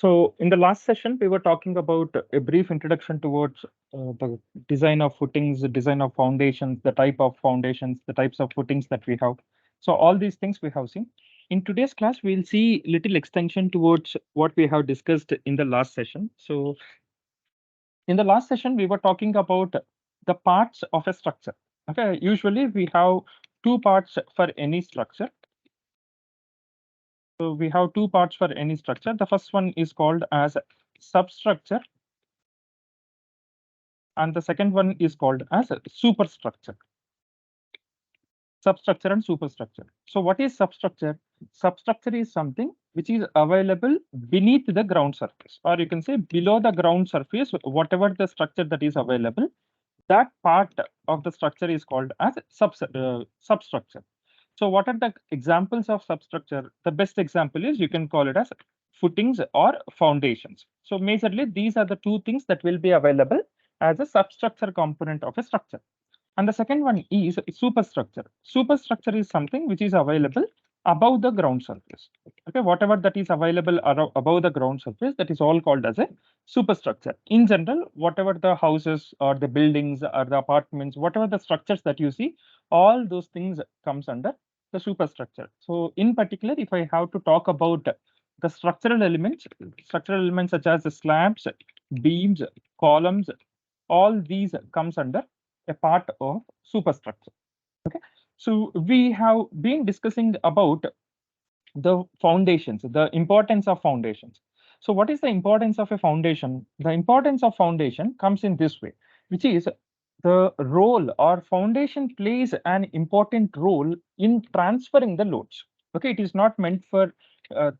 So in the last session, we were talking about a brief introduction towards the design of footings, the design of foundations, the type of foundations, the types of footings that we have. So all these things we have seen. In today's class, we'll see little extension towards what we have discussed in the last session. So in the last session, we were talking about the parts of a structure. Okay, usually we have two parts for any structure. So we have two parts for any structure. The first one is called as substructure, and the second one is called as a superstructure. Substructure and superstructure. So what is substructure? Substructure is something which is available beneath the ground surface, or you can say below the ground surface, whatever the structure that is available, that part of the structure is called as substructure. So what are the examples of substructure? The best example is you can call it as footings or foundations. So majorly these are the two things that will be available as a substructure component of a structure. And the second one is superstructure. Superstructure is something which is available above the ground surface. Okay, whatever that is available above the ground surface, that is all called as a superstructure. In general, whatever the houses or the buildings or the apartments, whatever the structures that you see, all those things comes under the superstructure. So in particular, if I have to talk about the structural elements such as the slabs, beams, columns, all these comes under a part of superstructure. Okay, so we have been discussing about the foundations, the importance of foundations. So what is the importance of a foundation? The importance of foundation comes in this way, which is the role, or foundation plays an important role in transferring the loads. Okay, it is not meant for uh,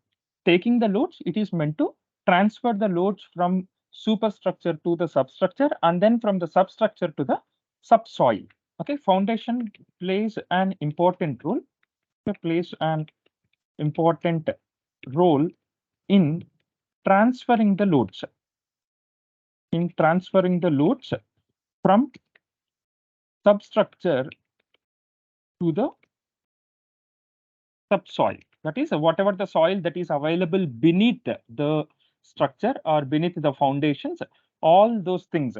taking the loads, it is meant to transfer the loads from superstructure to the substructure, and then from the substructure to the subsoil. Okay, foundation plays an important role, plays an important role in transferring the loads, from substructure to the subsoil. That is, whatever the soil that is available beneath the structure or beneath the foundations, all those things.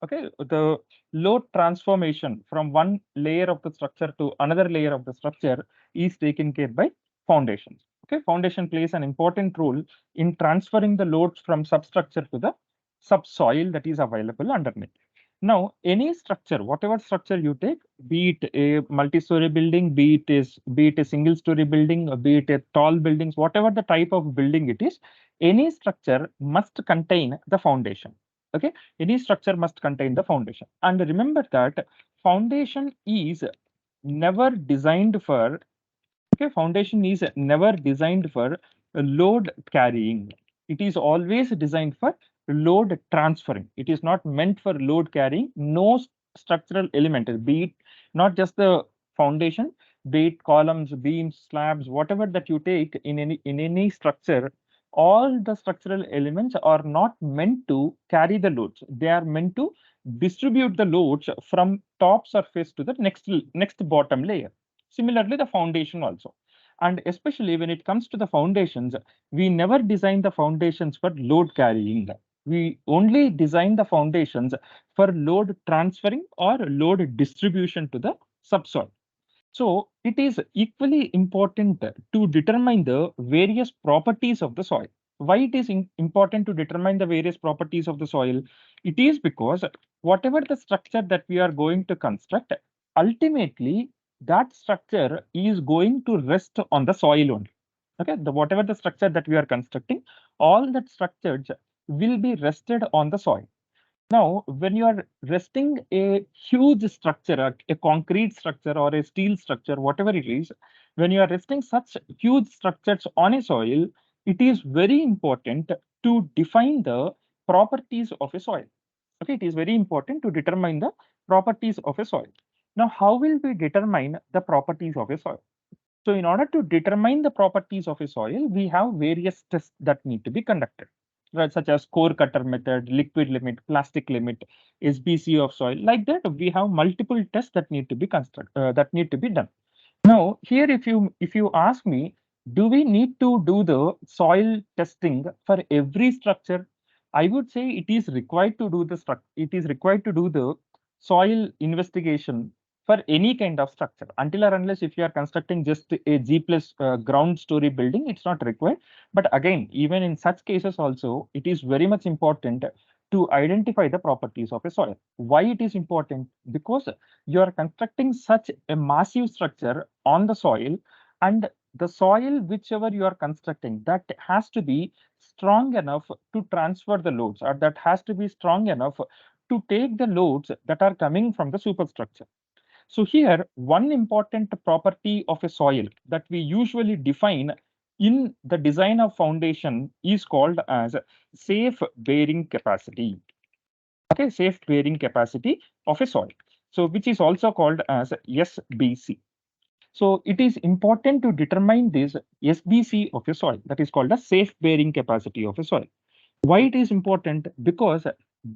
Okay, the load transformation from one layer of the structure to another layer of the structure is taken care by foundations. Okay, foundation plays an important role in transferring the loads from substructure to the subsoil that is available underneath. Now, any structure, whatever structure you take, be it a multi-story building, be it a single-story building, or be it a tall buildings, whatever the type of building it is, any structure must contain the foundation. Okay, any structure must contain the foundation. And remember that foundation is never designed for. Okay, foundation is never designed for load carrying. It is always designed for load transferring. It is not meant for load carrying. No structural element, be it not just the foundation, be it columns, beams, slabs, whatever that you take in any structure, all the structural elements are not meant to carry the loads. They are meant to distribute the loads from top surface to the next bottom layer. Similarly, the foundation also. And especially when it comes to the foundations, we never design the foundations for load carrying. We only design the foundations for load transferring or load distribution to the subsoil. So it is equally important to determine the various properties of the soil. Why it is important to determine the various properties of the soil? It is because whatever the structure that we are going to construct, ultimately that structure is going to rest on the soil only. Okay, whatever the structure that we are constructing, all that structures will be rested on the soil. Now, when you are resting a huge structure, a concrete structure or a steel structure, whatever it is, when you are resting such huge structures on a soil, it is very important to define the properties of a soil. Okay, it is very important to determine the properties of a soil. Now, how will we determine the properties of a soil? So in order to determine the properties of a soil, we have various tests that need to be conducted, right, such as core cutter method, liquid limit, plastic limit, SBC of soil. Like that, we have multiple tests that need to be done. Now, here, if you ask me, Do we need to do the soil testing for every structure? I would say it is required to do the it is required to do the soil investigation for any kind of structure. Until or unless if you are constructing just a G plus ground story building, it's not required. But again, even in such cases also, it is very much important to identify the properties of a soil. Why it is important? Because you are constructing such a massive structure on the soil, and the soil whichever you are constructing, that has to be strong enough to transfer the loads, or that has to be strong enough to take the loads that are coming from the superstructure. So here, one important property of a soil that we usually define in the design of foundation is called as safe bearing capacity. Okay, safe bearing capacity of a soil. So which is also called as SBC. So it is important to determine this SBC of a soil, that is called a safe bearing capacity of a soil. Why it is important? Because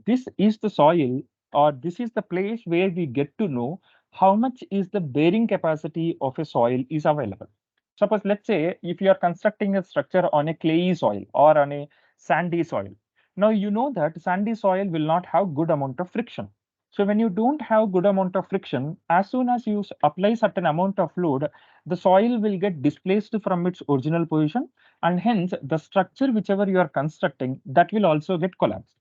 this is the soil, or this is the place where we get to know how much is the bearing capacity of a soil is available. Suppose, let's say, if you are constructing a structure on a clayey soil or on a sandy soil. Now you know that sandy soil will not have good amount of friction. So when you don't have good amount of friction, as soon as you apply certain amount of load, the soil will get displaced from its original position, and hence the structure whichever you are constructing, that will also get collapsed.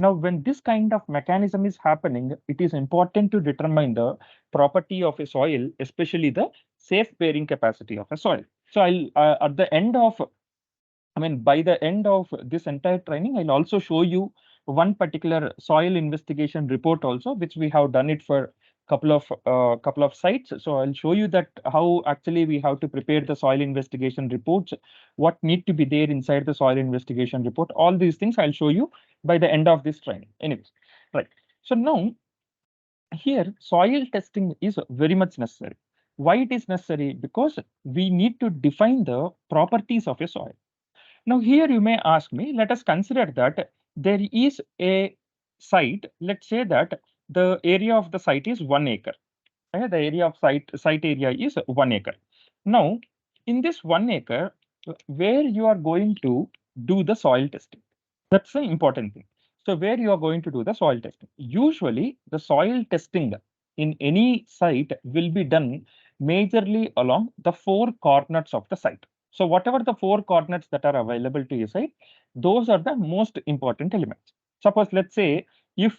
Now, when this kind of mechanism is happening, it is important to determine the property of a soil, especially the safe bearing capacity of a soil. So I'll at the end of, I mean, by the end of this entire training, I'll also show you one particular soil investigation report also, which we have done it for couple of sites. So I'll show you that how actually we have to prepare the soil investigation reports, what need to be there inside the soil investigation report. All these things I'll show you by the end of this training. Anyways, right. So now here soil testing is very much necessary. Why it is necessary? Because we need to define the properties of a soil. Now, here you may ask me, let us consider that there is a site. Let's say that the area of the site is 1 acre. The area of site area is 1 acre. Now, in this 1 acre, where you are going to do the soil testing, that's the important thing. So, where you are going to do the soil testing? Usually, the soil testing in any site will be done majorly along the four corners of the site. So, whatever the four coordinates that are available to your site, those are the most important elements. Suppose, let's say, if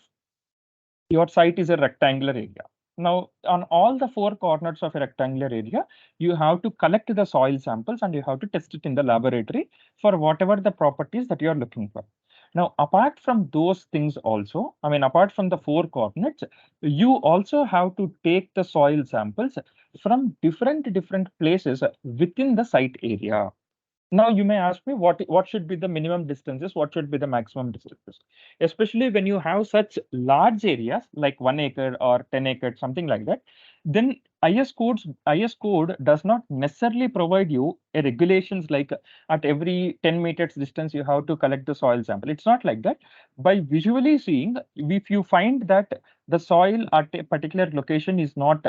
your site is a rectangular area. Now, on all the four corners of a rectangular area, you have to collect the soil samples and you have to test it in the laboratory for whatever the properties that you are looking for. Now, apart from those things also, I mean, apart from the four coordinates, you also have to take the soil samples from different places within the site area. Now you may ask me what should be the minimum distances, what should be the maximum distances, especially when you have such large areas like 1 acre or 10 acres, something like that. Then IS code does not necessarily provide you a regulations like at every 10 meters distance you have to collect the soil sample. It's not like that. By visually seeing, if you find that the soil at a particular location is not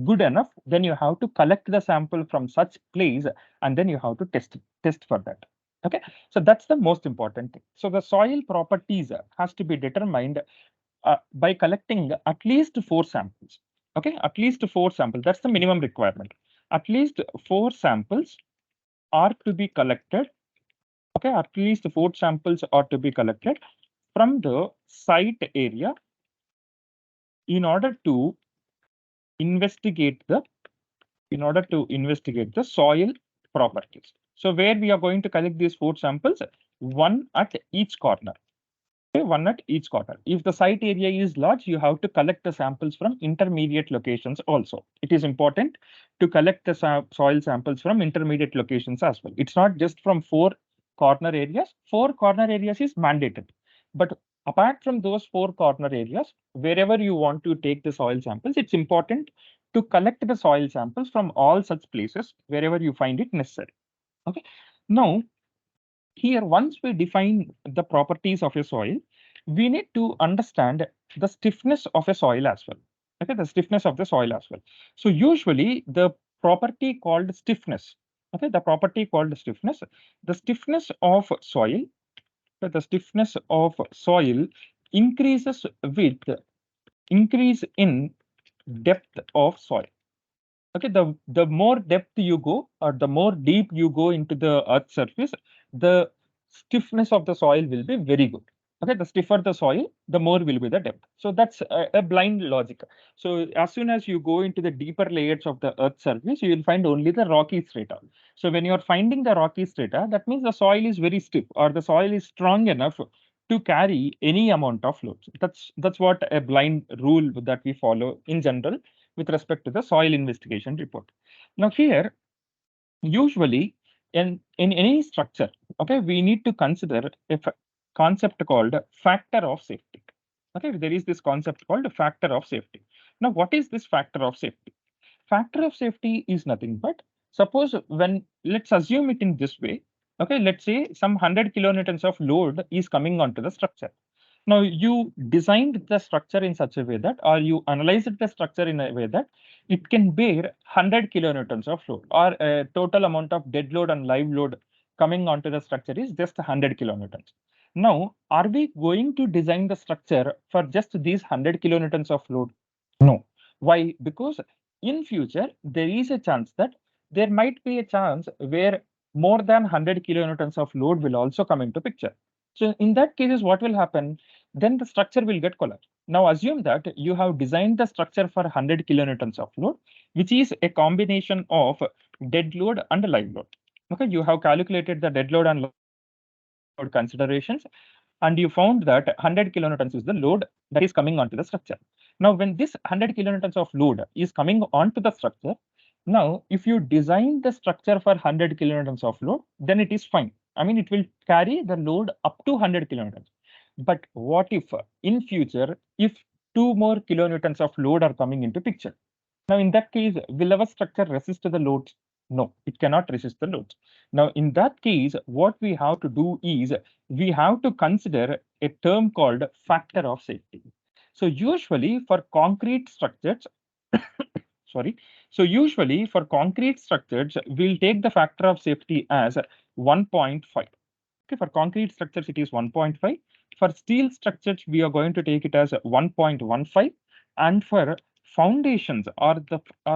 good enough, then you have to collect the sample from such place and then you have to test for that. Okay, so that's the most important thing. So the soil properties has to be determined by collecting at least four samples. Okay, at least four samples, that's the minimum requirement. At least four samples are to be collected. Okay, at least four samples are to be collected from the site area in order to investigate the soil properties. So where we are going to collect these four samples, one at each corner. Okay, one at each corner. If the site area is large, you have to collect the samples from intermediate locations also. It is important to collect the soil samples from intermediate locations as well. It's not just from four corner areas. Four corner areas is mandated. But apart from those four corner areas, wherever you want to take the soil samples, it's important to collect the soil samples from all such places wherever you find it necessary. Okay. Now, here, once we define the properties of a soil, we need to understand the stiffness of a soil as well. Okay, the stiffness of the soil as well. So usually the property called stiffness. Okay, the property called stiffness. The stiffness of soil, the stiffness of soil increases with increase in depth of soil. Okay, the more depth you go or the more deep you go into the earth surface, the stiffness of the soil will be very good. Okay, the stiffer the soil, the more will be the depth. So that's a blind logic. So as soon as you go into the deeper layers of the earth surface, you will find only the rocky strata. So when you are finding the rocky strata, that means the soil is very stiff or the soil is strong enough to carry any amount of loads. That's what a blind rule that we follow in general with respect to the soil investigation report. Now here, usually in any structure, okay, we need to consider a concept called factor of safety. Okay, there is this concept called factor of safety. Now, what is this factor of safety? Factor of safety is nothing but, suppose when, let's assume it in this way. Okay, let's say some 100 kilonewtons of load is coming onto the structure. Now, you designed the structure in such a way that, or you analyzed the structure in a way that it can bear 100 kilonewtons of load, or a total amount of dead load and live load coming onto the structure is just 100 kilonewtons. Now, are we going to design the structure for just these 100 kilonewtons of load? No. Why? Because in future, there is a chance that there might be a chance where more than 100 kilonewtons of load will also come into picture. So in that cases, what will happen? Then the structure will get collapsed. Now assume that you have designed the structure for 100 kilonewtons of load, which is a combination of dead load and live load. Okay, you have calculated the dead load and live load considerations, and you found that 100 kilonewtons is the load that is coming onto the structure. Now, when this 100 kilonewtons of load is coming onto the structure, now if you design the structure for 100 kilonewtons of load, then it is fine. I mean, it will carry the load up to 100 kilonewtons. But what if in future, if two more kilonewtons of load are coming into picture? Now, in that case, will our structure resist the loads? No, it cannot resist the loads. Now, in that case, what we have to do is we have to consider a term called factor of safety. So usually for concrete structures, sorry, so usually for concrete structures, we'll take the factor of safety as 1.5. Okay, for concrete structures, it is 1.5. For steel structures, we are going to take it as 1.15. And for foundations or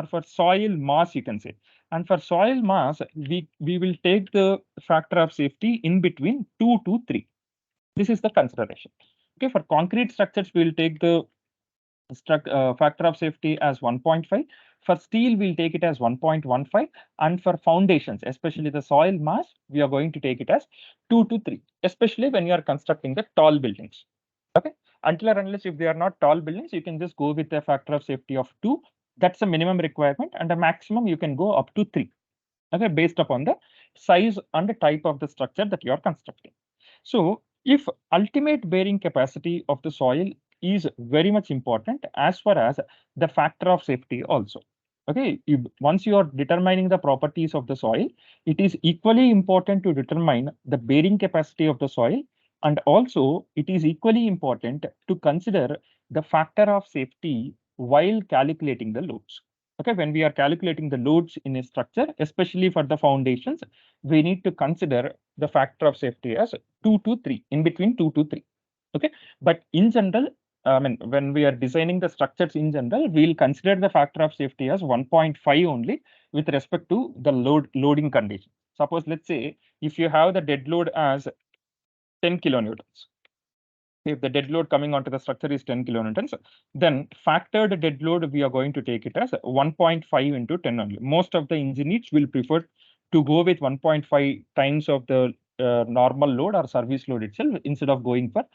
for soil mass, you can say. And for soil mass, we will take the factor of safety in between 2 to 3. This is the consideration. Okay, for concrete structures, we will take the factor of safety as 1.5. For steel, we'll take it as 1.15. And for foundations, especially the soil mass, we are going to take it as 2 to 3, especially when you are constructing the tall buildings. Okay. Until or unless if they are not tall buildings, you can just go with a factor of safety of 2. That's a minimum requirement. And a maximum, you can go up to 3. Okay, based upon the size and the type of the structure that you are constructing. So if ultimate bearing capacity of the soil is very much important as far as the factor of safety also. Okay, once you are determining the properties of the soil, it is equally important to determine the bearing capacity of the soil, and also it is equally important to consider the factor of safety while calculating the loads. Okay, when we are calculating the loads in a structure, especially for the foundations, we need to consider the factor of safety as 2 to 3, in between 2 to 3. Okay, but in general, I mean, when we are designing the structures in general, we'll consider the factor of safety as 1.5 only with respect to the loading condition. Suppose, let's say, if you have the dead load as 10 kilonewtons, if the dead load coming onto the structure is 10 kilonewtons, then factored dead load, we are going to take it as 1.5 into 10 only. Most of the engineers will prefer to go with 1.5 times of the normal load or service load itself instead of going for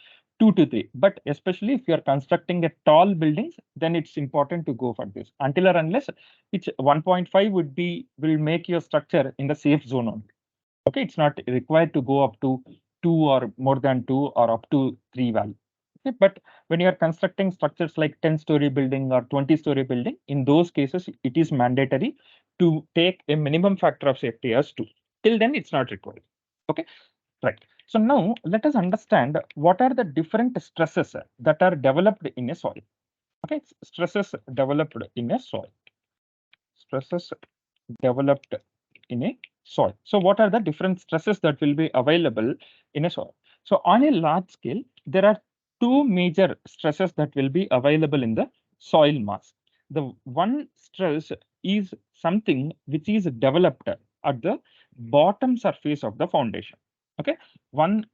2 to 3. But especially if you are constructing a tall buildings, then it's important to go for this. Until or unless it's 1.5 will make your structure in the safe zone only. Okay, it's not required to go up to 2 or more than 2 or up to 3 value. Okay, but when you are constructing structures like 10-story building or 20-story building, in those cases, it is mandatory to take a minimum factor of safety as 2. Till then, it's not required. Okay, right. So now let us understand what are the different stresses that are developed in a soil. Okay, stresses developed in a soil. Stresses developed in a soil. So what are the different stresses that will be available in a soil? So on a large scale, there are two major stresses that will be available in the soil mass. The one stress is something which is developed at the bottom surface of the foundation. Okay, one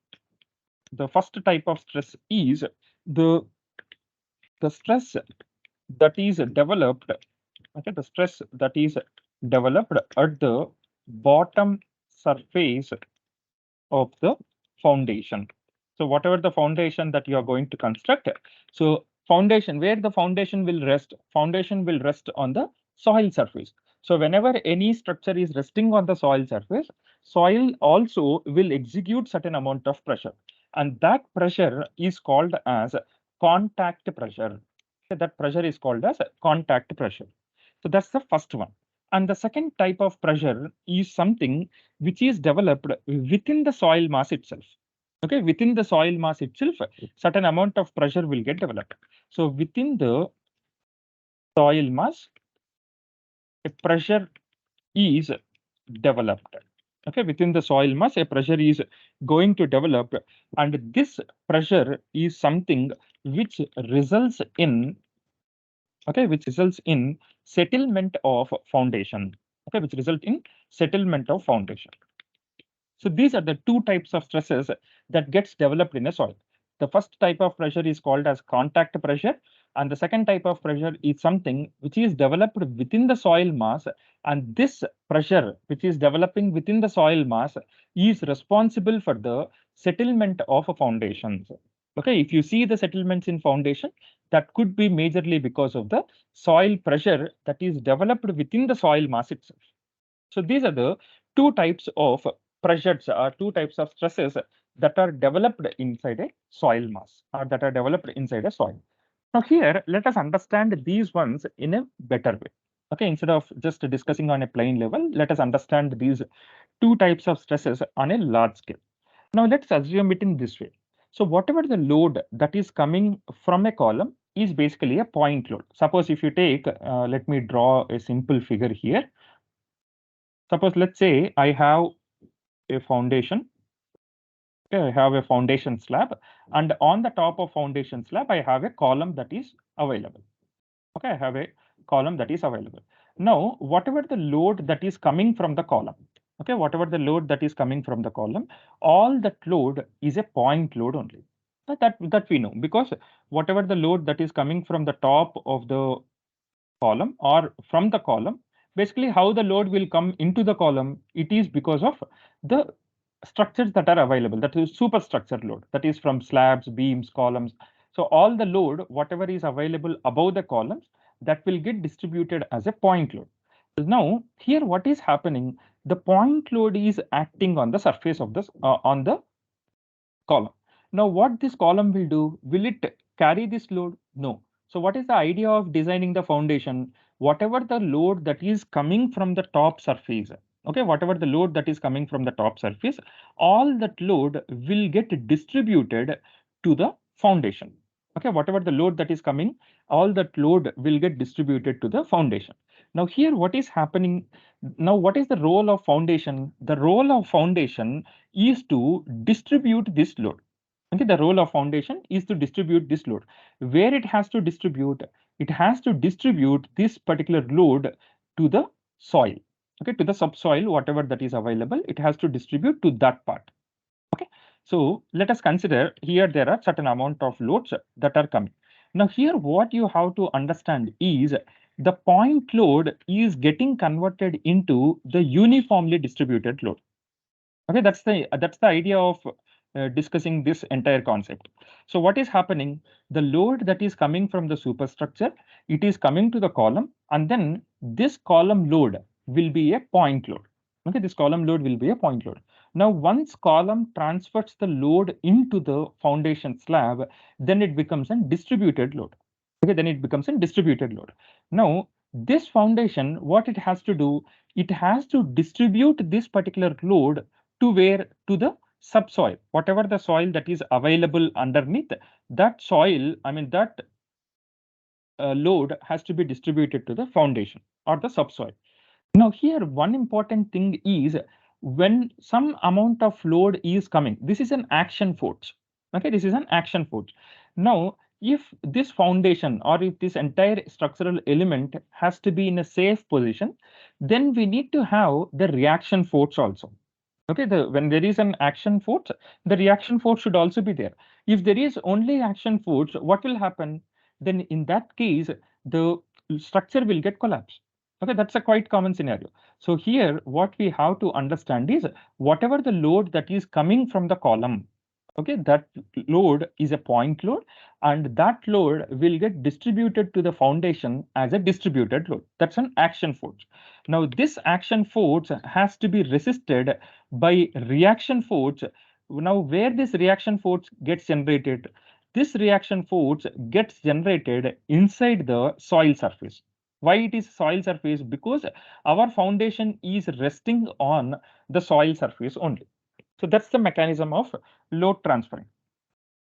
the first type of stress is the the stress that is developed. Okay, the stress that is developed at the bottom surface of the foundation. So whatever the foundation that you are going to construct, so foundation, where the foundation will rest on the soil surface. So whenever any structure is resting on the soil surface, soil also will execute certain amount of pressure, and that pressure is called as contact pressure. Okay, that pressure is called as contact pressure. So that's the first one. And the second type of pressure is something which is developed within the soil mass itself. Okay, within the soil mass itself, certain amount of pressure will get developed. So within the soil mass, a pressure is developed. Okay, within the soil mass, a pressure is going to develop, and this pressure is something which results in which results in settlement of foundation. Okay, which result in settlement of foundation. So these are the two types of stresses that gets developed in a soil. The first type of pressure is called as contact pressure, and the second type of pressure is something which is developed within the soil mass, and this pressure which is developing within the soil mass is responsible for the settlement of foundations. Okay, if you see the settlements in foundation, that could be majorly because of the soil pressure that is developed within the soil mass itself. So these are the two types of pressures or two types of stresses that are developed inside a soil mass or that are developed inside a soil. Now here, let us understand these ones in a better way. Okay, instead of just discussing on a plain level, let us understand these two types of stresses on a large scale. Now let's assume it in this way. So whatever the load that is coming from a column is basically a point load. Suppose if you take, let me draw a simple figure here. Suppose let's say I have a foundation. Okay, I have a foundation slab, and on the top of foundation slab, I have a column that is available. Okay, I have a column that is available. Now, whatever the load that is coming from the column, okay, whatever the load that is coming from the column, all that load is a point load only. That we know, because whatever the load that is coming from the top of the column or from the column, basically how the load will come into the column, it is because of the structures that are available, that is superstructure load, that is from slabs, beams, columns. So all the load whatever is available above the columns, that will get distributed as a point load. Now here what is happening, the point load is acting on the surface of this on the column. Now, what this column will do, will it carry this load? No. So, what is the idea of designing the foundation? Whatever the load that is coming from the top surface, okay, whatever the load that is coming from the top surface, all that load will get distributed to the foundation. Okay, whatever the load that is coming, all that load will get distributed to the foundation. Now, here what is happening? Now, what is the role of foundation? The role of foundation is to distribute this load. Okay, the role of foundation is to distribute this load. Where it has to distribute, it has to distribute this particular load to the soil. Okay, to the subsoil, whatever that is available, it has to distribute to that part. Okay, so let us consider here there are certain amount of loads that are coming. Now here what you have to understand is the point load is getting converted into the uniformly distributed load. Okay, that's the idea of discussing this entire concept. So what is happening? The load that is coming from the superstructure, it is coming to the column, and then this column load will be a point load. Okay, this column load will be a point load. Now, once column transfers the load into the foundation slab, then it becomes a distributed load. Okay, then it becomes a distributed load. Now, this foundation, what it has to do, it has to distribute this particular load to where? To the subsoil, whatever the soil that is available underneath that soil, I mean that load has to be distributed to the foundation or the subsoil. Now here one important thing is when some amount of load is coming, this is an action force. Okay, this is an action force. Now, if this foundation or if this entire structural element has to be in a safe position, then we need to have the reaction force also. Okay, when there is an action force, the reaction force should also be there. If there is only action force, what will happen? Then in that case, the structure will get collapsed. Okay, that's a quite common scenario. So here, what we have to understand is whatever the load that is coming from the column, okay, that load is a point load, and that load will get distributed to the foundation as a distributed load. That's an action force. Now, this action force has to be resisted by reaction force. Now, where this reaction force gets generated? This reaction force gets generated inside the soil surface. Why it is soil surface? Because our foundation is resting on the soil surface only. So that's the mechanism of load transferring.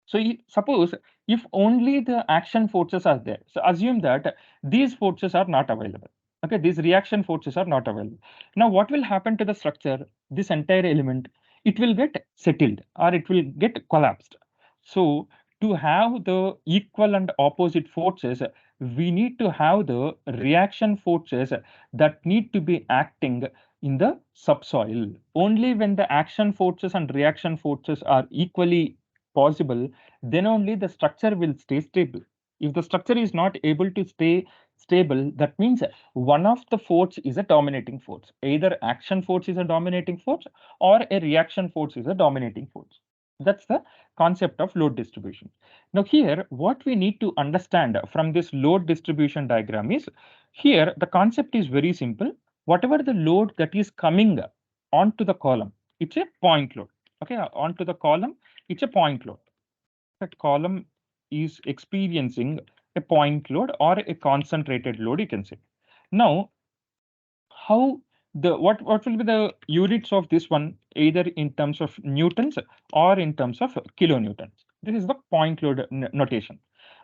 So suppose if only the action forces are there, so assume that these forces are not available. Okay, these reaction forces are not available. Now, what will happen to the structure? This entire element, it will get settled or it will get collapsed. So, to have the equal and opposite forces, we need to have the reaction forces that need to be acting in the subsoil. Only when the action forces and reaction forces are equally possible, then only the structure will stay stable. If the structure is not able to stay stable, that means one of the force is a dominating force. Either action force is a dominating force or a reaction force is a dominating force. That's the concept of load distribution. Now here, what we need to understand from this load distribution diagram is, here the concept is very simple. Whatever the load that is coming onto the column, it's a point load. Okay, onto the column, it's a point load. That column is experiencing a point load or a concentrated load, you can say. Now, how what will be the units of this one, either in terms of newtons or in terms of kilonewtons? This is the point load notation.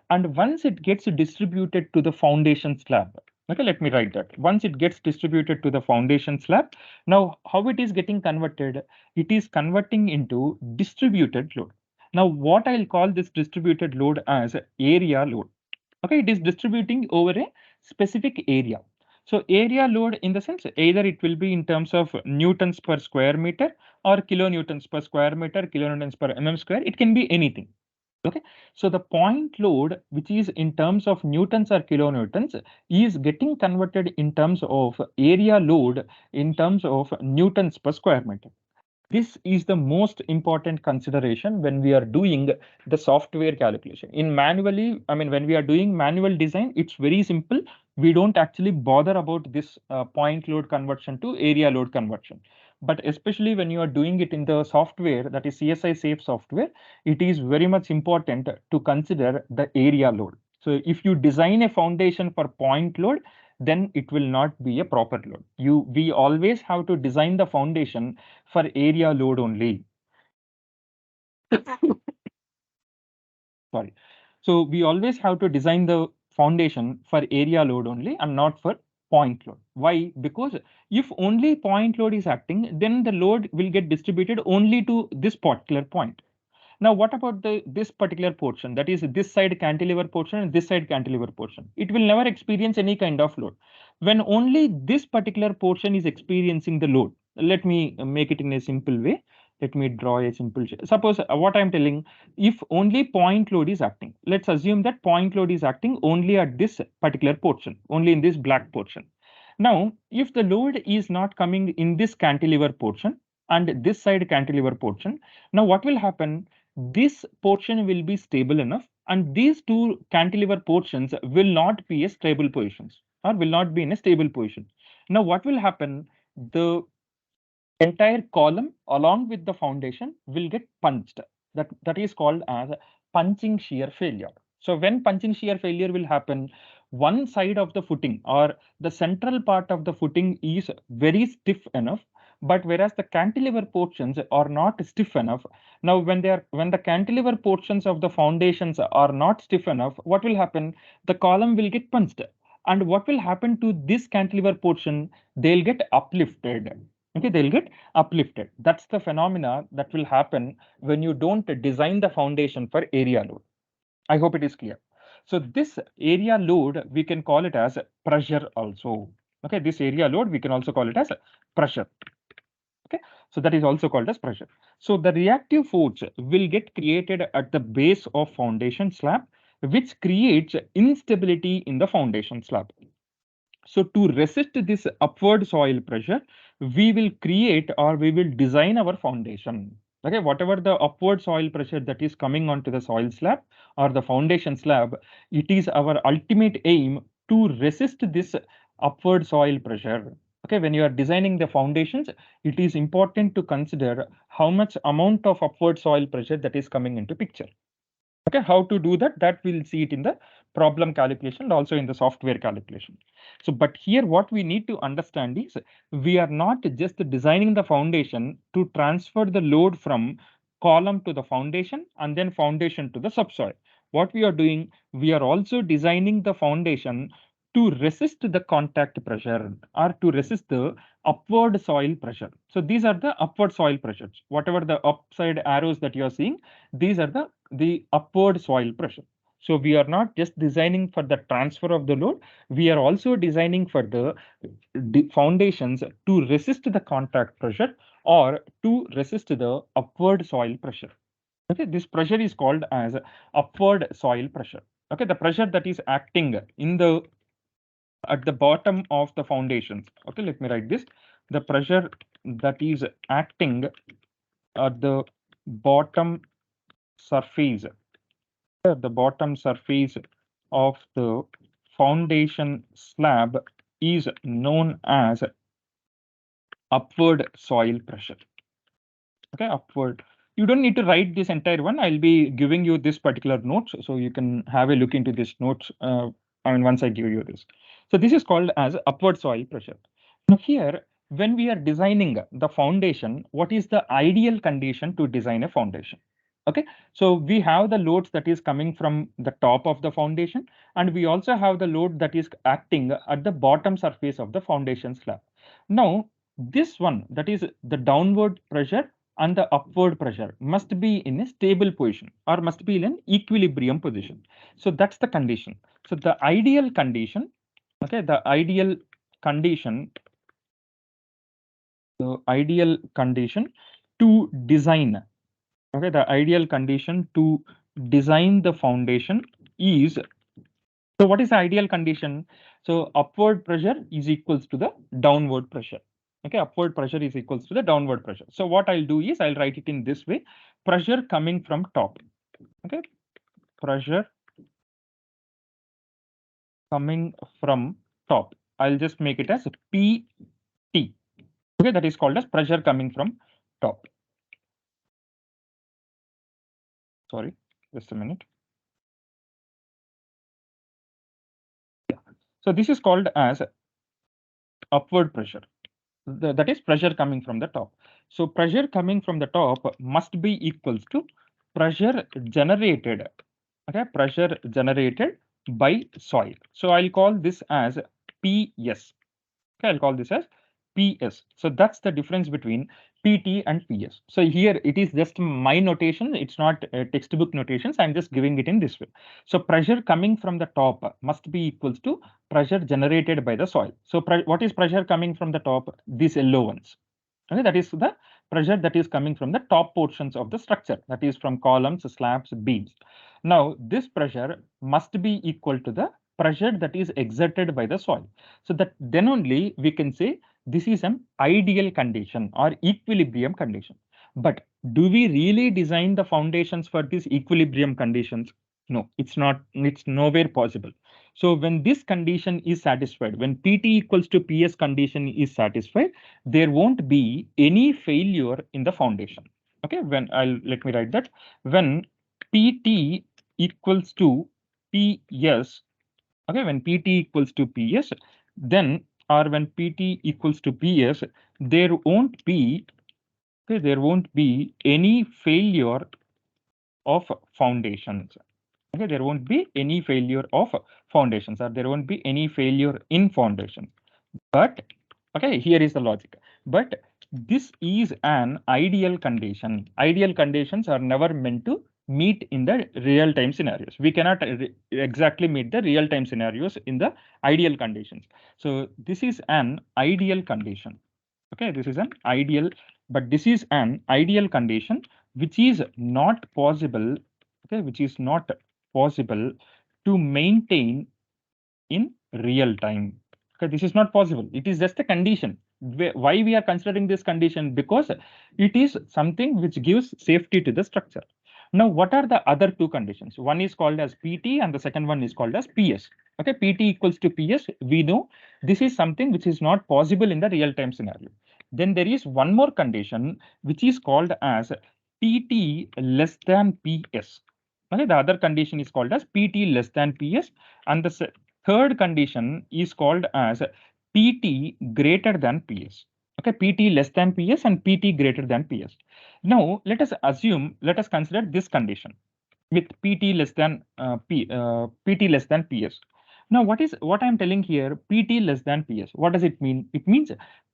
And once it gets distributed to the foundation slab, okay, let me write that. Once it gets distributed to the foundation slab, now how it is getting converted? It is converting into distributed load. Now, what I'll call this distributed load as area load. Okay, it is distributing over a specific area. So area load, in the sense, either it will be in terms of newtons per square meter or kilonewtons per square meter, kilonewtons per square. It can be anything. Okay, so the point load, which is in terms of newtons or kilonewtons, is getting converted in terms of area load in terms of newtons per square meter. This is the most important consideration when we are doing the software calculation. In manually, I mean, when we are doing manual design, it's very simple. We don't actually bother about this point load conversion to area load conversion. But especially when you are doing it in the software, that is CSI safe software, it is very much important to consider the area load. So if you design a foundation for point load, then it will not be a proper load. We always have to design the foundation for area load only. Sorry. So we always have to design the foundation for area load only and not for point load. Why? Because if only point load is acting, then the load will get distributed only to this particular point. Now, what about this particular portion? That is this side cantilever portion and this side cantilever portion. It will never experience any kind of load. When only this particular portion is experiencing the load. Let me make it in a simple way. Let me draw a simple. Suppose what I'm telling, if only point load is acting, let's assume that point load is acting only at this particular portion, only in this black portion. Now, if the load is not coming in this cantilever portion and this side cantilever portion, now what will happen? This portion will be stable enough, and these two cantilever portions will not be a stable positions or will not be in a stable position. Now, what will happen? The entire column along with the foundation will get punched. That is called as punching shear failure. So when punching shear failure will happen, one side of the footing or the central part of the footing is very stiff enough, but whereas the cantilever portions are not stiff enough. Now when the cantilever portions of the foundations are not stiff enough, what will happen? The column will get punched, and what will happen to this cantilever portion? They'll get uplifted. Okay, they'll get uplifted. That's the phenomena that will happen when you don't design the foundation for area load. I hope it is clear. So this area load, we can call it as pressure also. Okay, this area load, we can also call it as pressure. Okay, so that is also called as pressure. So the reactive force will get created at the base of foundation slab, which creates instability in the foundation slab. So to resist this upward soil pressure, we will create or we will design our foundation. Okay, whatever the upward soil pressure that is coming onto the soil slab or the foundation slab, it is our ultimate aim to resist this upward soil pressure. Okay, when you are designing the foundations, it is important to consider how much amount of upward soil pressure that is coming into picture. Okay, how to do that? That we'll see it in the problem calculation and also in the software calculation. So, but here what we need to understand is we are not just designing the foundation to transfer the load from column to the foundation and then foundation to the subsoil. What we are doing, we are also designing the foundation to resist the contact pressure or to resist the upward soil pressure. So these are the upward soil pressures. Whatever the upside arrows that you are seeing, these are the upward soil pressure. So we are not just designing for the transfer of the load, we are also designing for the foundations to resist the contact pressure or to resist the upward soil pressure. Okay, this pressure is called as upward soil pressure. Okay, the pressure that is acting in the at the bottom of the foundations. Okay, let me write this. The pressure that is acting at the bottom surface, the bottom surface of the foundation slab is known as upward soil pressure. Okay, upward. You don't need to write this entire one. I'll be giving you this particular notes, so you can have a look into this notes. I mean, once I give you this. So this is called as upward soil pressure. Now here, when we are designing the foundation, what is the ideal condition to design a foundation? Okay, so we have the loads that is coming from the top of the foundation, and we also have the load that is acting at the bottom surface of the foundation slab. Now, this one, that is the downward pressure and the upward pressure, must be in a stable position or must be in an equilibrium position. So that's the condition. So the ideal condition, okay, condition, the ideal condition to design, okay, the ideal condition to design the foundation is, so what is the ideal condition? So upward pressure is equals to the downward pressure. Okay, upward pressure is equals to the downward pressure. So what I'll do is I'll write it in this way: pressure coming from top. Okay, pressure coming from top. I'll just make it as PT. Okay, that is called as pressure coming from top. Sorry, just a minute. Yeah. So this is called as upward pressure. That is pressure coming from the top. So pressure coming from the top must be equals to pressure generated. Okay, pressure generated by soil. So I'll call this as PS. Okay, I'll call this as PS. So that's the difference between PT and PS. So here it is just my notation. It's not textbook notations. I'm just giving it in this way. So pressure coming from the top must be equals to pressure generated by the soil. So what is pressure coming from the top? These yellow ones. Okay, that is the pressure that is coming from the top portions of the structure, that is from columns, slabs, beams. Now, this pressure must be equal to the pressure that is exerted by the soil. So that then only we can say this is an ideal condition or equilibrium condition. But do we really design the foundations for these equilibrium conditions? No, it's not, it's nowhere possible. So when this condition is satisfied, when PT equals to PS condition is satisfied, there won't be any failure in the foundation. Okay, when I'll let me write that. When PT equals to PS, okay, when PT equals to PS, then or when PT equals to PS, there won't be, okay, there won't be any failure of foundations. Okay, there won't be any failure of foundations or there won't be any failure in foundation. But okay, here is the logic. But this is an ideal condition. Ideal conditions are never meant to meet in the real time scenarios. We cannot exactly meet the real time scenarios in the ideal conditions. So this is an ideal condition. Okay, this is an ideal, but this is an ideal condition which is not possible. Okay, which is not possible to maintain in real time. Okay, this is not possible. It is just a condition. Why we are considering this condition? Because it is something which gives safety to the structure. Now, what are the other two conditions? One is called as PT and the second one is called as PS. Okay, PT equals to PS. We know this is something which is not possible in the real time scenario. Then there is one more condition which is called as PT less than PS. Okay, the other condition is called as PT less than PS, and the third condition is called as PT greater than PS. Okay, PT less than PS and PT greater than PS. Now, let us consider this condition with PT less than PT less than PS. Now, what I'm telling here? PT less than PS. What does it mean? It means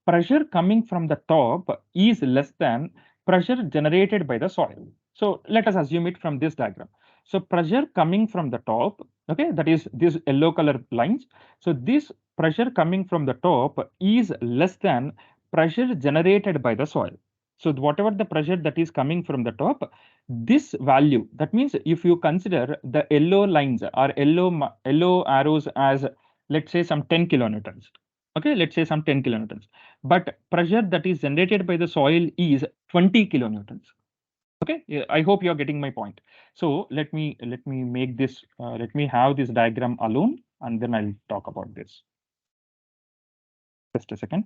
pressure coming from the top is less than pressure generated by the soil. So let us assume it from this diagram. So pressure coming from the top, okay, that is this yellow color lines. So this pressure coming from the top is less than pressure generated by the soil. So whatever the pressure that is coming from the top, this value, that means if you consider the yellow lines or yellow arrows as, let's say, some 10 kilonewtons. Okay, let's say some 10 kilonewtons. But pressure that is generated by the soil is 20 kilonewtons. Okay, yeah, I hope you're getting my point. So let me make this let me have this diagram alone and then I'll talk about this. Just a second.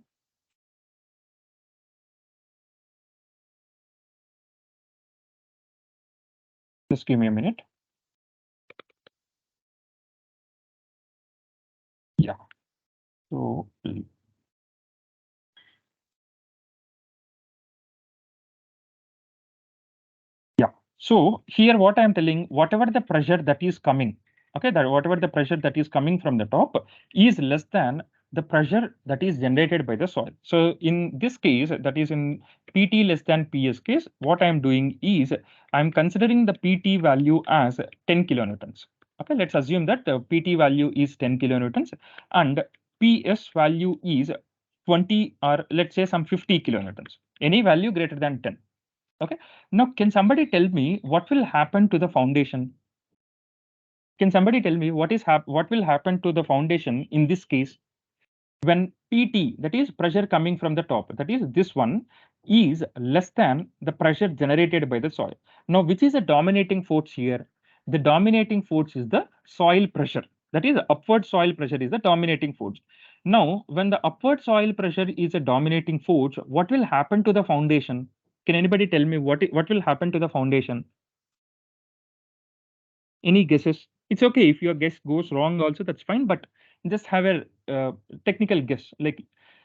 Just give me a minute. Yeah. So yeah. So here what I'm telling, whatever the pressure that is coming, okay, that whatever the pressure that is coming from the top is less than the pressure that is generated by the soil. So in this case, that is in PT less than PS case, what I'm doing is I'm considering the PT value as 10 kilonewtons. Okay, let's assume that the PT value is 10 kilonewtons and PS value is 20 or let's say some 50 kilonewtons. Any value greater than 10. Okay. Now, can somebody tell me what will happen to the foundation? Can somebody tell me what will happen to the foundation in this case when PT, that is pressure coming from the top, that is this one, is less than the pressure generated by the soil. Now, which is a dominating force here? The dominating force is the soil pressure. That is, upward soil pressure is the dominating force. Now, when the upward soil pressure is a dominating force, what will happen to the foundation? Can anybody tell me what will happen to the foundation? Any guesses? It's okay if your guess goes wrong also, that's fine, but just have a technical guess. Like,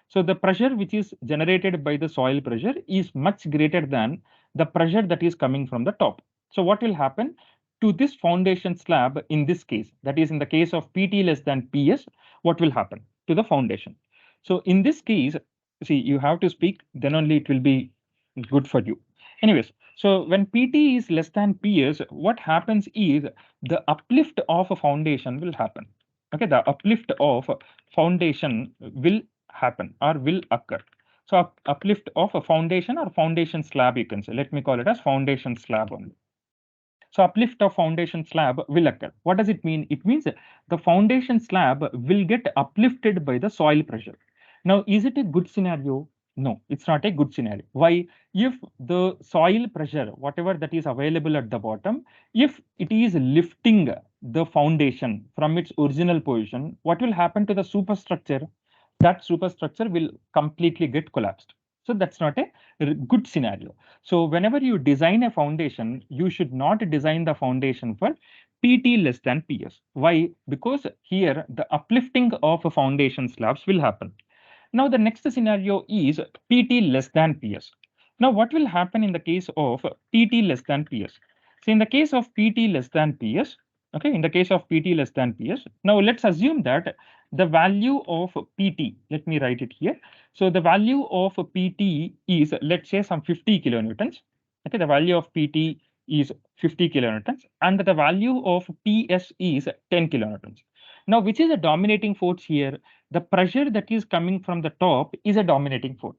so the pressure which is generated by the soil pressure is much greater than the pressure that is coming from the top. So what will happen to this foundation slab in this case? That is in the case of PT less than PS, what will happen to the foundation? So in this case, see, you have to speak, then only it will be good for you. Anyways, so when PT is less than PS, what happens is the uplift of a foundation will happen. Okay, the uplift of foundation will happen or will occur. So uplift of a foundation or foundation slab, you can say. Let me call it as foundation slab only. So uplift of foundation slab will occur. What does it mean? It means the foundation slab will get uplifted by the soil pressure. Now, is it a good scenario? No, it's not a good scenario. Why? If the soil pressure, whatever that is available at the bottom, if it is lifting the foundation from its original position, what will happen to the superstructure? That superstructure will completely get collapsed. So that's not a good scenario. So whenever you design a foundation, you should not design the foundation for PT less than PS. Why? Because here the uplifting of a foundation slabs will happen. Now the next scenario is PT less than PS. Now what will happen in the case of PT less than PS? So in the case of PT less than PS, okay, in the case of PT less than PS, now let's assume that the value of PT, let me write it here. So the value of PT is, let's say, some 50 kilonewtons. Okay, the value of PT is 50 kilonewtons, and the value of PS is 10 kilonewtons. Now, which is a dominating force here? The pressure that is coming from the top is a dominating force.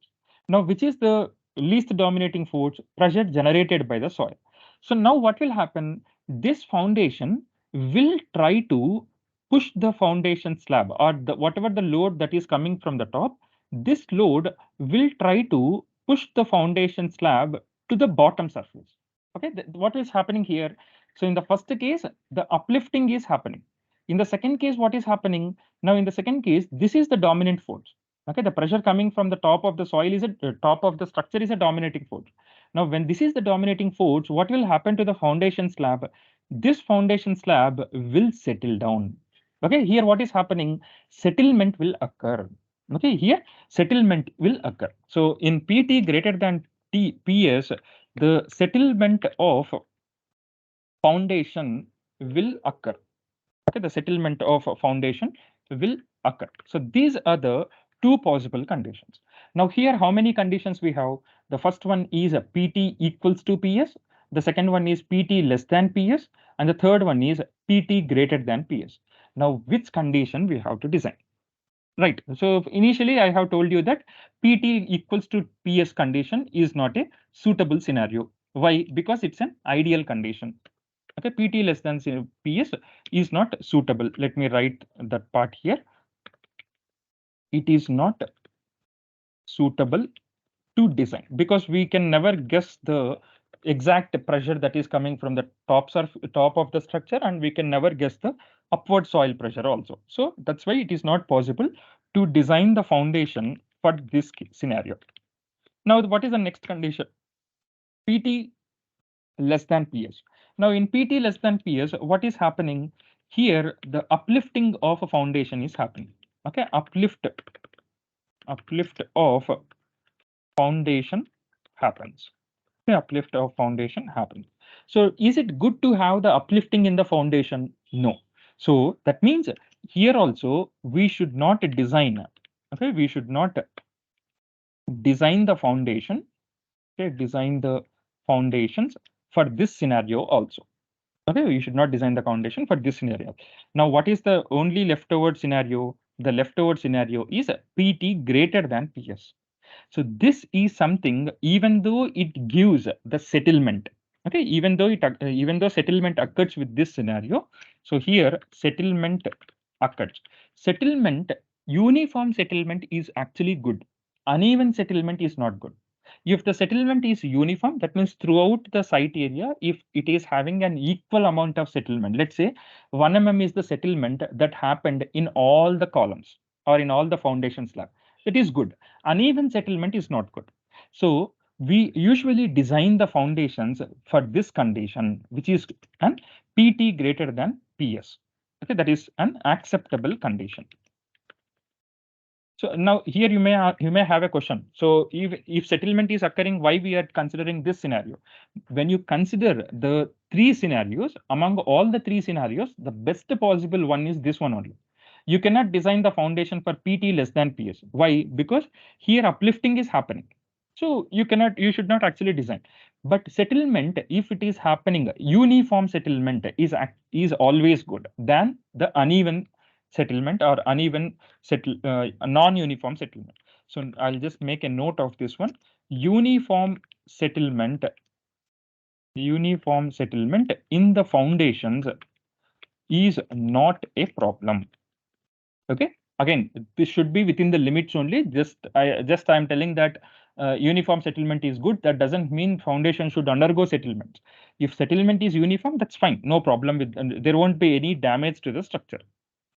Now, which is the least dominating force? Pressure generated by the soil. So now what will happen? This foundation will try to push the foundation slab, or whatever the load that is coming from the top, this load will try to push the foundation slab to the bottom surface. Okay, what is happening here? So in the first case, the uplifting is happening. In the second case, what is happening? Now in the second case, this is the dominant force. Okay, the pressure coming from the top of the soil is a top of the structure is a dominating force. Now when this is the dominating force, what will happen to the foundation slab? This foundation slab will settle down. Okay, here what is happening? Settlement will occur. Okay, here settlement will occur. So in PT greater than PS, the settlement of foundation will occur. Okay, the settlement of a foundation will occur. So these are the two possible conditions. Now here, how many conditions we have? The first one is a PT equals to PS. The second one is PT less than PS. And the third one is PT greater than PS. Now, which condition we have to design? Right. So initially, I have told you that PT equals to PS condition is not a suitable scenario. Why? Because it's an ideal condition. Okay, PT less than PS is not suitable. Let me write that part here. It is not suitable to design because we can never guess the exact pressure that is coming from the top of the structure, and we can never guess the upward soil pressure also. So that's why it is not possible to design the foundation for this scenario. Now, what is the next condition? PT less than PS. Now in PT less than PS, what is happening? Here the uplifting of a foundation is happening. Okay, uplift of foundation happens. Okay, uplift of foundation happens. So is it good to have the uplifting in the foundation? No. So that means here also we should not design. Okay, we should not design the foundation. Okay, design the foundations for this scenario also. Okay, you should not design the foundation for this scenario. Now, what is the only leftover scenario? The leftover scenario is PT greater than PS. So this is something, even though it gives the settlement. Okay, even though settlement occurs with this scenario, so here settlement occurs. Settlement, uniform settlement is actually good. Uneven settlement is not good. If the settlement is uniform, that means throughout the site area, if it is having an equal amount of settlement, let's say 1 mm is the settlement that happened in all the columns or in all the foundation slab, that is good. Uneven settlement is not good. So we usually design the foundations for this condition, which is an PT greater than PS. Okay, that is an acceptable condition. So now here you may have a question. So if settlement is occurring, why we are considering this scenario? When you consider the three scenarios, among all the three scenarios, the best possible one is this one only. You cannot design the foundation for PT less than PS. Why? Because here uplifting is happening. So you should not actually design. But settlement, if it is happening, uniform settlement is always good than the uneven settlement or non-uniform settlement. So I'll just make a note of this one. Uniform settlement in the foundations is not a problem. Okay, again, this should be within the limits only. I'm telling that uniform settlement is good. That doesn't mean foundation should undergo settlement. If settlement is uniform, that's fine, no problem with, and there won't be any damage to the structure.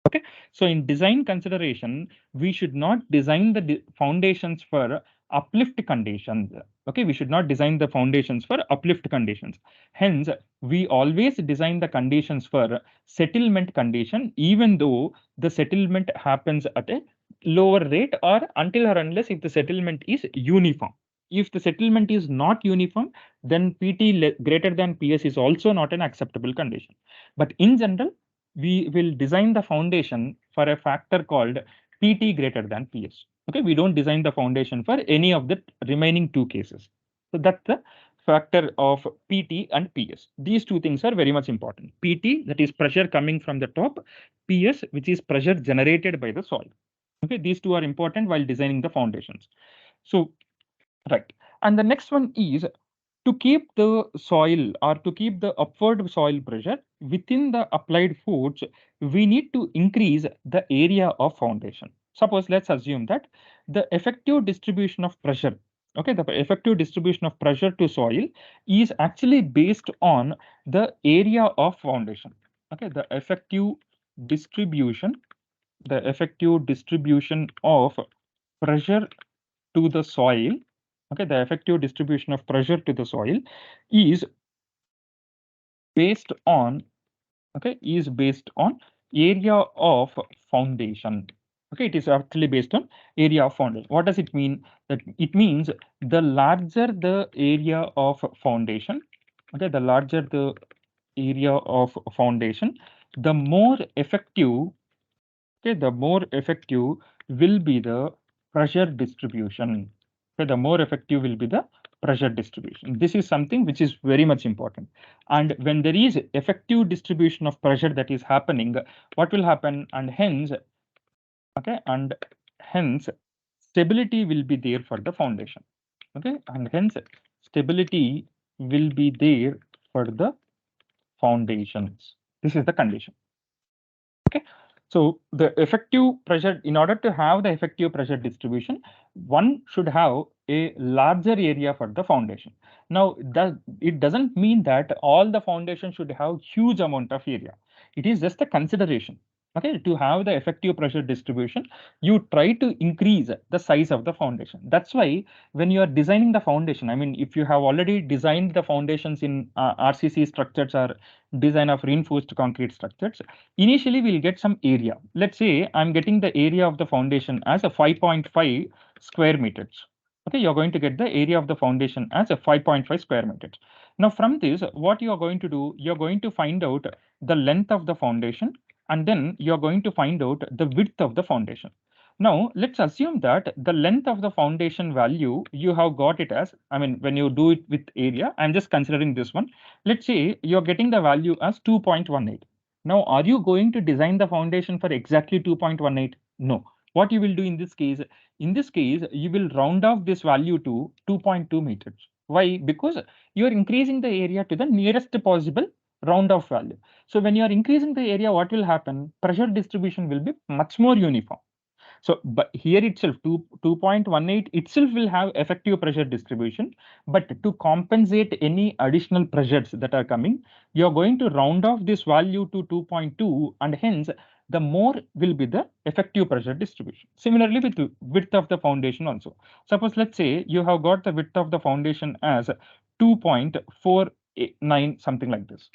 Okay, so in design consideration, we should not design the foundations for uplift conditions. Okay, we should not design the foundations for uplift conditions. Hence, we always design the conditions for settlement condition, even though the settlement happens at a lower rate or until or unless if the settlement is uniform. If the settlement is not uniform, then PT greater than PS is also not an acceptable condition. But in general, we will design the foundation for a factor called PT greater than PS. Okay, we don't design the foundation for any of the remaining two cases. So that's the factor of PT and PS. These two things are very much important. PT, that is pressure coming from the top, PS, which is pressure generated by the soil. Okay, these two are important while designing the foundations. So, right. And the next one is to keep the soil or to keep the upward soil pressure within the applied force, we need to increase the area of foundation. Suppose let's assume that the effective distribution of pressure, okay, the effective distribution of pressure to soil is actually based on the area of foundation. Okay, distribution, the effective distribution of pressure to the soil, okay, the effective distribution of pressure to the soil is based on, okay, is based on area of foundation. Okay, it is actually based on area of foundation. What does it mean? That it means the larger the area of foundation, okay, the larger the area of foundation, the more effective, okay, the more effective will be the pressure distribution. Okay, the more effective will be the pressure distribution. This is something which is very much important. And when there is effective distribution of pressure that is happening, what will happen? And hence, okay, and hence stability will be there for the foundation. Okay, and hence stability will be there for the foundations. This is the condition. Okay, so the effective pressure, in order to have the effective pressure distribution, one should have a larger area for the foundation. Now, it doesn't mean that all the foundation should have huge amount of area. It is just a consideration. Okay, to have the effective pressure distribution, you try to increase the size of the foundation. That's why when you are designing the foundation, I mean, if you have already designed the foundations in RCC structures or design of reinforced concrete structures, initially we'll get some area. Let's say I'm getting the area of the foundation as a 5.5 square meters. Okay, you're going to get the area of the foundation as a 5.5 square meters. Now from this, what you are going to do, you're going to find out the length of the foundation, and then you're going to find out the width of the foundation. Now, let's assume that the length of the foundation value you have got it as, I mean, when you do it with area, I'm just considering this one. Let's say you're getting the value as 2.18. Now, are you going to design the foundation for exactly 2.18? No. What you will do in this case, you will round off this value to 2.2 meters. Why? Because you are increasing the area to the nearest possible round off value. So when you are increasing the area, what will happen? Pressure distribution will be much more uniform. So, but here itself, 2.18 itself will have effective pressure distribution. But to compensate any additional pressures that are coming, you're going to round off this value to 2.2, and hence the more will be the effective pressure distribution. Similarly, with the width of the foundation also. Suppose let's say you have got the width of the foundation as 2.49, something like this.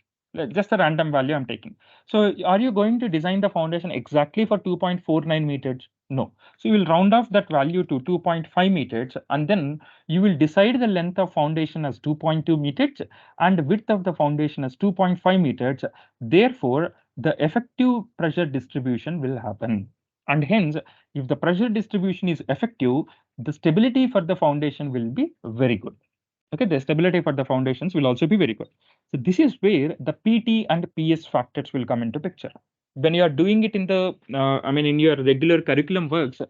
Just a random value I'm taking. So are you going to design the foundation exactly for 2.49 meters? No. So you will round off that value to 2.5 meters, and then you will decide the length of foundation as 2.2 meters and width of the foundation as 2.5 meters. Therefore, the effective pressure distribution will happen. And hence, if the pressure distribution is effective, the stability for the foundation will be very good. Okay, the stability for the foundations will also be very good. So this is where the PT and PS factors will come into picture. When you are doing it in the, I mean, in your regular curriculum works,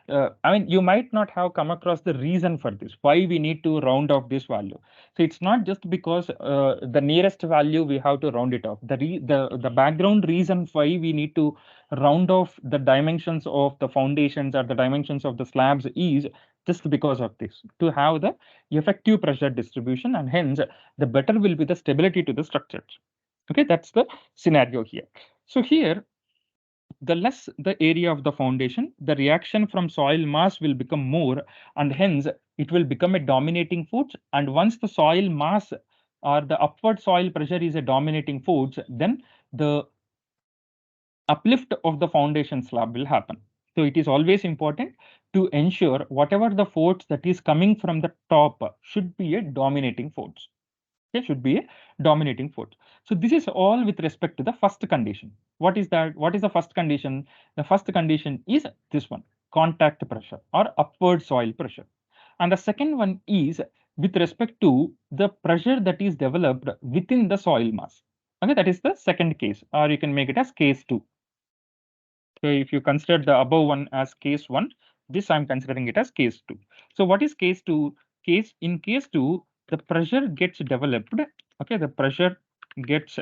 I mean, you might not have come across the reason for this, why we need to round off this value. So it's not just because the nearest value we have to round it off. The background reason why we need to round off the dimensions of the foundations or the dimensions of the slabs is just because of this, to have the effective pressure distribution, and hence the better will be the stability to the structures. Okay, that's the scenario here. So here, the less the area of the foundation, the reaction from soil mass will become more, and hence it will become a dominating force. And once the soil mass or the upward soil pressure is a dominating force, then the uplift of the foundation slab will happen. So it is always important to ensure whatever the force that is coming from the top should be a dominating force. Okay, should be a dominating force. So this is all with respect to the first condition. What is that? What is the first condition? The first condition is this one, contact pressure or upward soil pressure. And the second one is with respect to the pressure that is developed within the soil mass. Okay, that is the second case, or you can make it as case 2. So if you consider the above one as case 1, this I'm considering it as case 2. So what is case 2? In case 2, the pressure gets developed. Okay, the pressure gets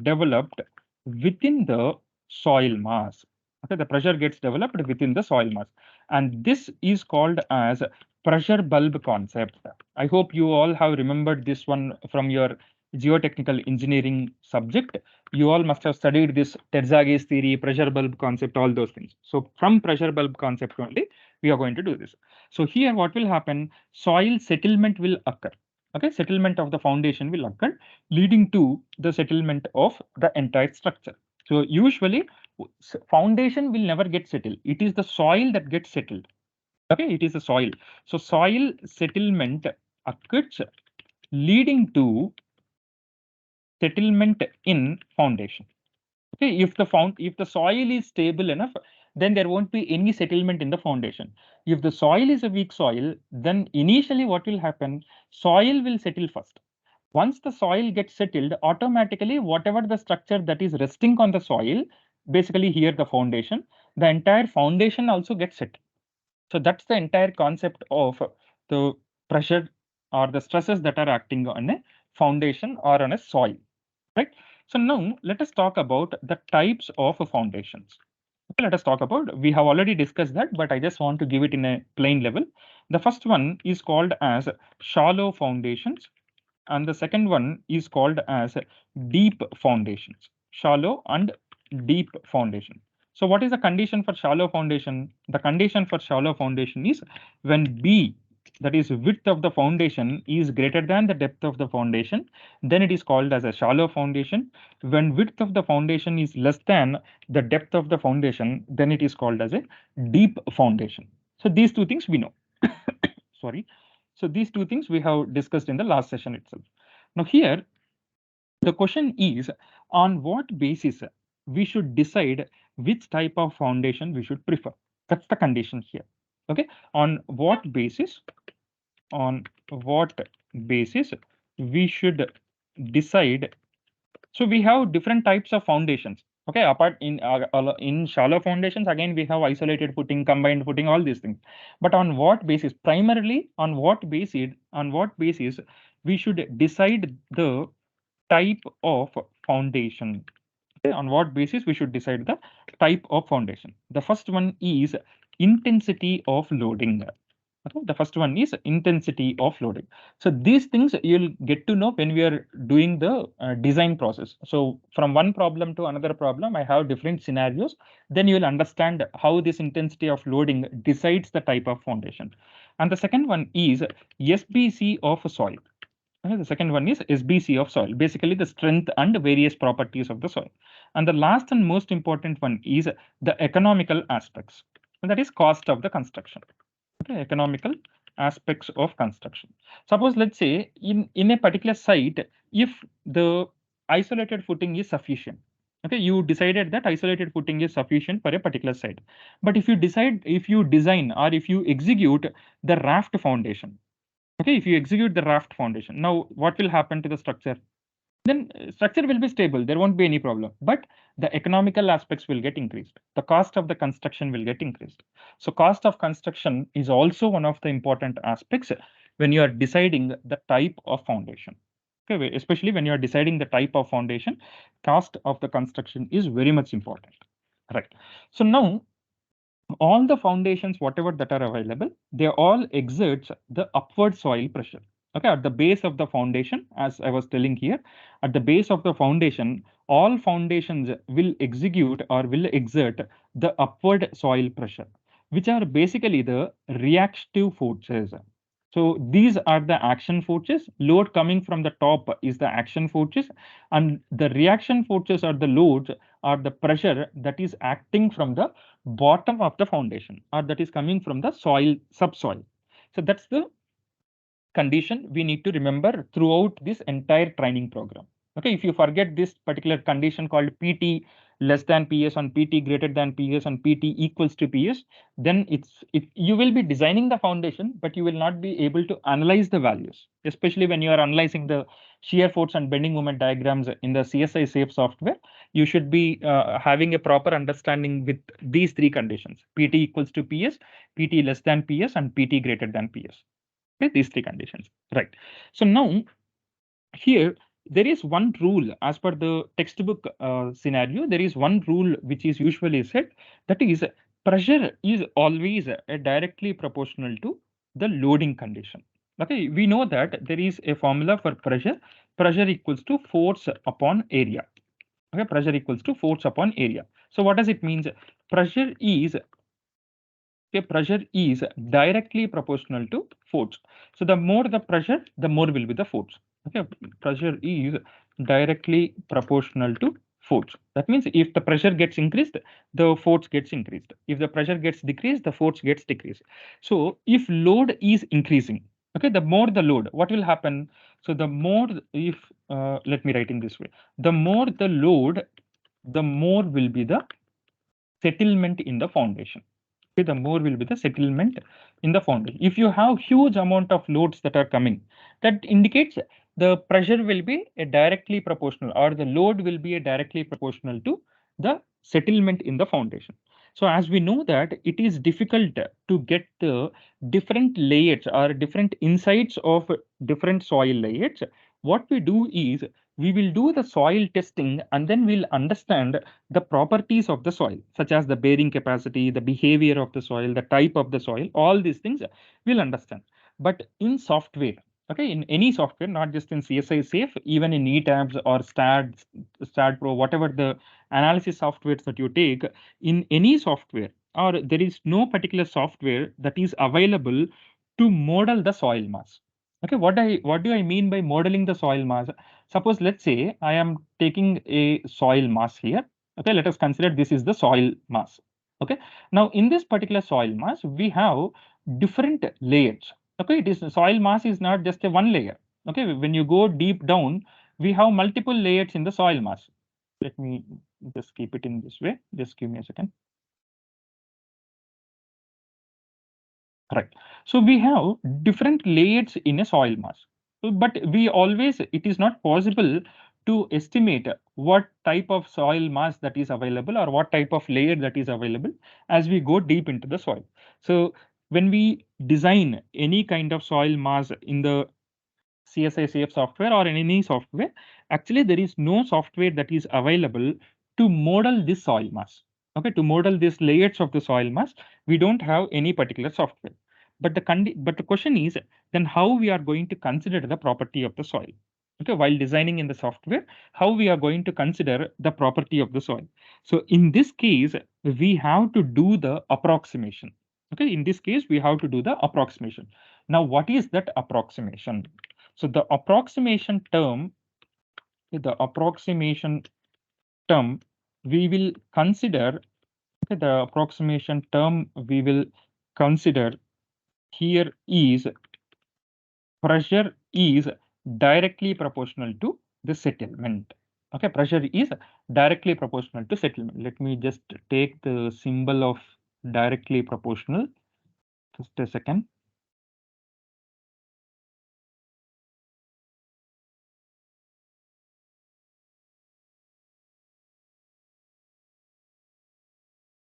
developed within the soil mass. Okay, the pressure gets developed within the soil mass, and this is called as pressure bulb concept. I hope you all have remembered this one from your geotechnical engineering subject. You all must have studied this Terzaghi's theory, pressure bulb concept, all those things. So from pressure bulb concept only, we are going to do this. So here what will happen? Soil settlement will occur. Okay, settlement of the foundation will occur, leading to the settlement of the entire structure. So usually foundation will never get settled. It is the soil that gets settled. Okay, it is the soil. So soil settlement occurs, leading to settlement in foundation. Okay, if the soil is stable enough, then there won't be any settlement in the foundation. If the soil is a weak soil, then initially what will happen? Soil will settle first. Once the soil gets settled, automatically whatever the structure that is resting on the soil, basically here the foundation, the entire foundation also gets settled. So that's the entire concept of the pressure or the stresses that are acting on a foundation or on a soil, right? So now let us talk about the types of foundations. Okay, let us talk about, we have already discussed that, but I just want to give it in a plain level. The first one is called as shallow foundations, and the second one is called as deep foundations. Shallow and deep foundation. So what is the condition for shallow foundation? The condition for shallow foundation is when B, that is width of the foundation, is greater than the depth of the foundation, then it is called as a shallow foundation. When width of the foundation is less than the depth of the foundation, then it is called as a deep foundation. So these two things we know. Sorry. So these two things we have discussed in the last session itself. Now here, the question is, on what basis we should decide which type of foundation we should prefer? That's the condition here. Okay. On what basis we should decide. So we have different types of foundations. Okay, apart in shallow foundations, again we have isolated footing, combined footing, all these things. But on what basis? Primarily, on what basis we should decide the type of foundation? Okay, on what basis we should decide the type of foundation? The first one is intensity of loading. Okay, the first one is intensity of loading. So these things you'll get to know when we are doing the design process. So from one problem to another problem, I have different scenarios. Then you will understand how this intensity of loading decides the type of foundation. And the second one is SBC of soil. Okay, the second one is SBC of soil, basically the strength and various properties of the soil. And the last and most important one is the economical aspects. And that is cost of the construction. Okay, economical aspects of construction. Suppose let's say in a particular site, if the isolated footing is sufficient. Okay, you decided that isolated footing is sufficient for a particular site. But if you design or if you execute the raft foundation, okay, if you execute the raft foundation, now what will happen to the structure? Then structure will be stable, there won't be any problem, but the economical aspects will get increased, the cost of the construction will get increased. So cost of construction is also one of the important aspects when you are deciding the type of foundation. Okay, especially when you are deciding the type of foundation, cost of the construction is very much important, right? So now all the foundations whatever that are available, they all exerts the upward soil pressure. Okay, at the base of the foundation, as I was telling here, at the base of the foundation, all foundations will execute or will exert the upward soil pressure, which are basically the reactive forces. So these are the action forces. Load coming from the top is the action forces, and the reaction forces or the loads are the pressure that is acting from the bottom of the foundation or that is coming from the soil subsoil. So that's the condition we need to remember throughout this entire training program. Okay, if you forget this particular condition called PT less than PS and PT greater than PS and PT equals to PS, then you will be designing the foundation, but you will not be able to analyze the values, especially when you are analyzing the shear force and bending moment diagrams in the CSI safe software. You should be having a proper understanding with these three conditions: PT equals to PS, PT less than PS, and PT greater than PS. Okay, these three conditions, right? So now here there is one rule as per the textbook scenario. There is one rule which is usually said, that is pressure is always directly proportional to the loading condition. Okay, we know that there is a formula for pressure. Pressure equals to force upon area. Okay, pressure equals to force upon area. So what does it mean? Pressure is Okay, pressure is directly proportional to force. So the more the pressure, the more will be the force. Okay, pressure is directly proportional to force. That means if the pressure gets increased, the force gets increased. If the pressure gets decreased, the force gets decreased. So if load is increasing, okay, the more the load, what will happen? So the more, if let me write in this way, the more the load, the more will be the settlement in the foundation. Okay, the more will be the settlement in the foundation. If you have huge amount of loads that are coming, that indicates the pressure will be a directly proportional, or the load will be a directly proportional to the settlement in the foundation. So as we know that it is difficult to get the different layers or different insights of different soil layers, what we do is we will do the soil testing, and then we'll understand the properties of the soil, such as the bearing capacity, the behavior of the soil, the type of the soil, all these things we'll understand. But in software, okay, in any software, not just in CSI Safe, even in ETABS or STAD Pro, whatever the analysis softwares that you take, in any software, or there is no particular software that is available to model the soil mass. Okay, what do I mean by modeling the soil mass? Suppose, let's say I am taking a soil mass here. Okay, let us consider this is the soil mass. Okay, now in this particular soil mass, we have different layers. Okay, it is soil mass is not just a one layer. Okay, when you go deep down, we have multiple layers in the soil mass. Let me just keep it in this way. Just give me a second. Right. So we have different layers in a soil mass. But we always, it is not possible to estimate what type of soil mass that is available or what type of layer that is available as we go deep into the soil. So when we design any kind of soil mass in the CSI safe software or in any software, actually there is no software that is available to model this soil mass. Okay, to model these layers of the soil mass, we don't have any particular software. But the question is, then how we are going to consider the property of the soil? Okay, while designing in the software, how we are going to consider the property of the soil? So in this case, we have to do the approximation. Okay, in this case, we have to do the approximation. Now, what is that approximation? So the approximation term we will consider, okay, the approximation term we will consider here is pressure is directly proportional to the settlement. Okay, pressure is directly proportional to settlement. Let me just take the symbol of directly proportional. Just a second.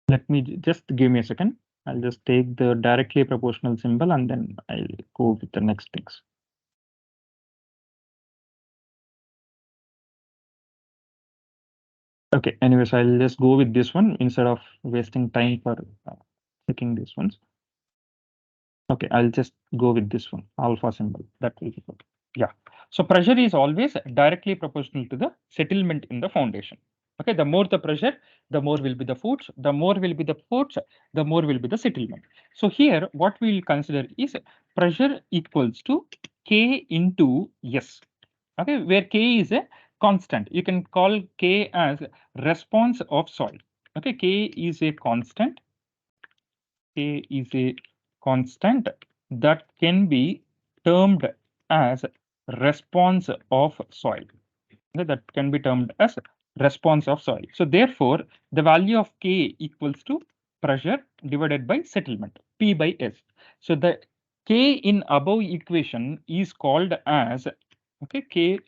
Let me just give me a second. I'll just take the directly proportional symbol and then I'll go with the next things. Okay, anyways, I'll just go with this one instead of wasting time for checking these ones. Okay, I'll just go with this one, alpha symbol. That will be good. Yeah. So pressure is always directly proportional to the settlement in the foundation. Okay, the more the pressure, the more will be the force. The more will be the force, the more will be the settlement. So here, what we will consider is pressure equals to K into S. Okay, where K is a constant. You can call K as response of soil. Okay, K is a constant. K is a constant that can be termed as response of soil. Okay, that can be termed as response of soil. So therefore, the value of K equals to pressure divided by settlement, P by S. So the K in above equation is called as, okay, K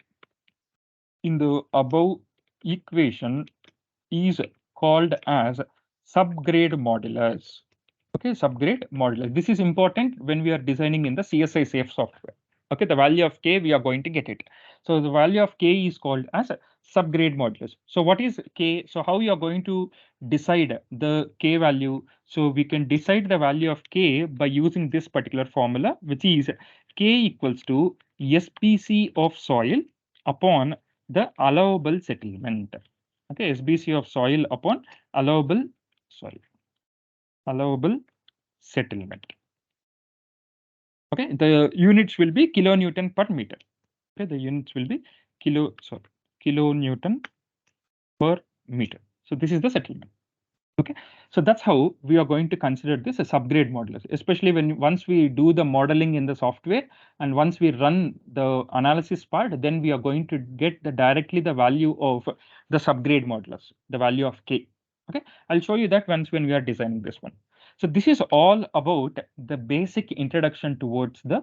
in the above equation is called as subgrade modulus. Okay, subgrade modulus. This is important when we are designing in the CSI safe software. Okay, the value of K, we are going to get it. So the value of K is called as a subgrade modulus. So what is K? So how you are going to decide the K value? So we can decide the value of K by using this particular formula, which is K equals to SPC of soil upon the allowable settlement. Okay, SBC of soil upon allowable soil, allowable settlement. Okay, the units will be kilonewton per meter. Okay, the units will be kilonewton per meter. So this is the settlement. Okay, so that's how we are going to consider this a subgrade modulus, especially when once we do the modeling in the software and once we run the analysis part, then we are going to get directly the value of the subgrade modulus, the value of K. Okay, I'll show you that once when we are designing this one. So this is all about the basic introduction towards the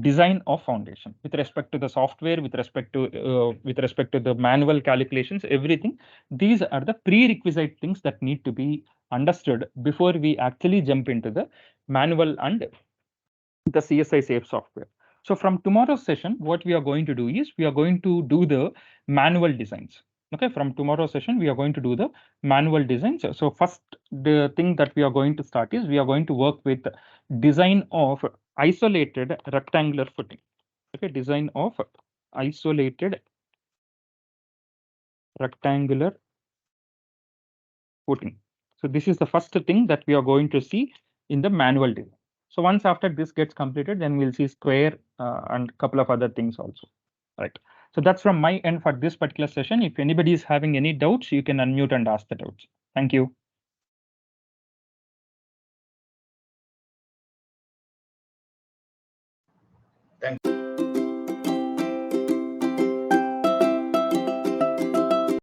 design of foundation with respect to the software, with respect to the manual calculations, everything. These are the prerequisite things that need to be understood before we actually jump into the manual and the CSI safe software. So from tomorrow's session, what we are going to do is we are going to do the manual designs. Okay, from tomorrow's session, we are going to do the manual designs. So first, the thing that we are going to start is we are going to work with design of isolated rectangular footing. Okay, design of isolated rectangular footing. So this is the first thing that we are going to see in the manual design. So once after this gets completed, then we'll see square and a couple of other things also. Right. So that's from my end for this particular session. If anybody is having any doubts, you can unmute and ask the doubts. Thank you. Thank